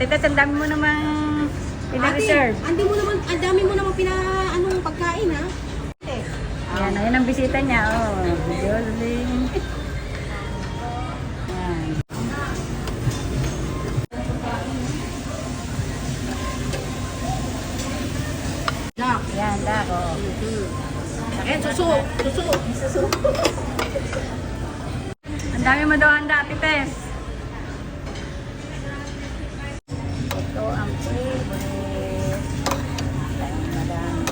Titas, ang dami mo namang pina-reserve. Ate, ang dami mo naman anong pagkain, ha? Ayan, ayan ang bisita niya. Oh, Jocelyn. Ayan. Dak. Ayan, dako. Ayan, suso. Ang dami mo daw handa, Tites. Ito ang favorite. Ayan, madami.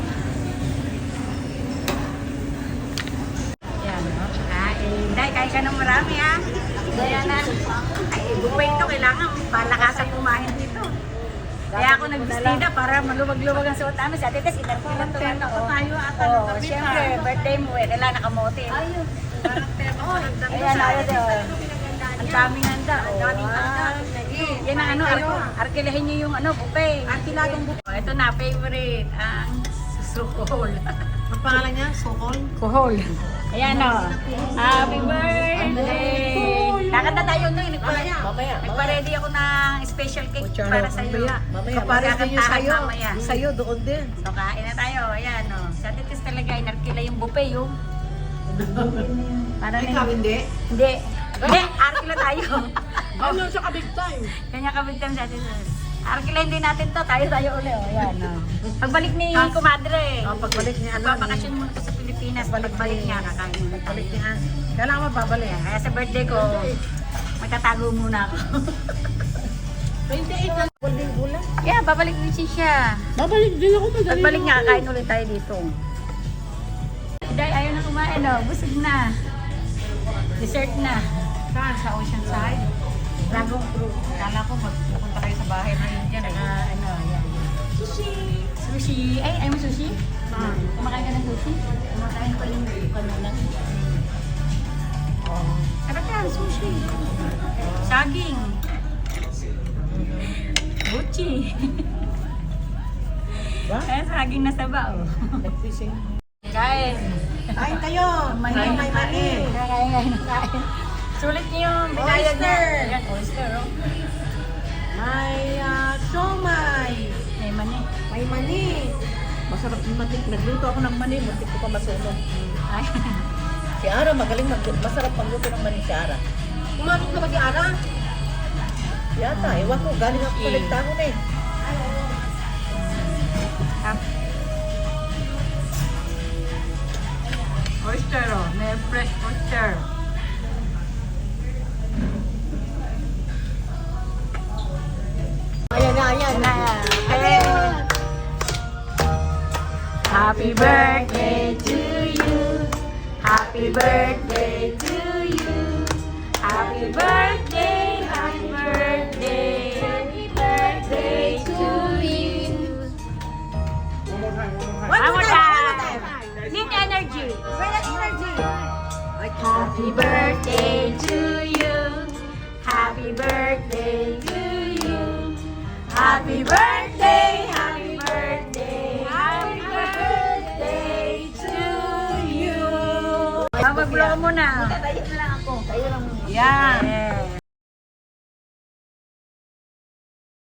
Ayan, no? Kain. Day, kain ka ng marami, ha? Kaya na. Ay, buffet ito. Kailangan palakasan kumain dito. Kaya ako nagbistida para maluwag-luwag ang suot namin. Sa Tites, itarkilan to. Tayo ata Oo, siyempre, birthday mo eh. Kailangan nakamote. Ayun. Parang tema ko. Ayan, ayun doon. Ang daming handa. Oh, yan ang ano, arkilahin niyo yung ano, buffet. Arkiladong buffet. Oh, ito na, favorite. Ang susuhol. Ang pangalan niya, Sokol. Kuhol. Ayan o. Happy birthday! Kakanta tayo no, Mamaya. nagpa-ready ako ng special cake para sa iyo. Kapares din yung sayo. Mamaya. Sayo, doon din. So kain na tayo. Ayan o. Sa Titis talaga, inarkila yung buffet yung. Para Ikaw, hindi? Hindi. Hindi, arkila tayo. Ano siya ka big time? Kanya ka big time sa atin. Arkilahin din natin to. Tayo uli. O, ayan o. Pagbalik ni kumadre. Pagbalik niya, Magbabakasyon muna to sa Pilipinas. Pagbalik niya, kakain muna tayo. Pagbalik niya. Kailangan mababalik. Kaya sa birthday ko, magtatago muna ako. 28 na bulan. Yeah, babalik din siya. Babalik din ako. Pagbalik niya, kakain ulit tayo dito. Day, ayaw na kumain, no? Busog na. Dessert na. Saan? Sa Oceanside? Dragon fruit. Kala ko magpupunta kayo sa bahay na yun dyan. Saka, ano, yan. Sushi. Ay, ayaw mo sushi? Kumakain ka ng sushi? Kumakain ko yung kanina. Sarap yan, sushi. Saging. Buchi. Ba? Kaya saging na saba, oh. Nag-fishing. Kain. Kain kayo! Mani. May mani! Kain. Sulit niyo yung binayad niya. Oyster. Ayan, oyster, oh. May siomay! May mani. May mani! Masarap yung matik. Nagluto ako ng mani. Muntik ko pa masunog. Ay. Si Ara, magaling masarap magluto ng mani si Ara. Kumatok na ba si Ara? Yata, ewan ko, galing ako sa Ligtagon eh. Oyster, oh. May fresh oyster. Ayan na, ayan na. Okay. Happy birthday to you. Happy birthday to you. Happy birthday, happy birthday. Happy birthday to you. One more time. Need energy. Happy birthday to you. Happy birthday to you. Happy birthday, happy birthday, happy birthday to you. Mag-blow mo na. Tayo na lang ako. Tayo lang muna. Yan.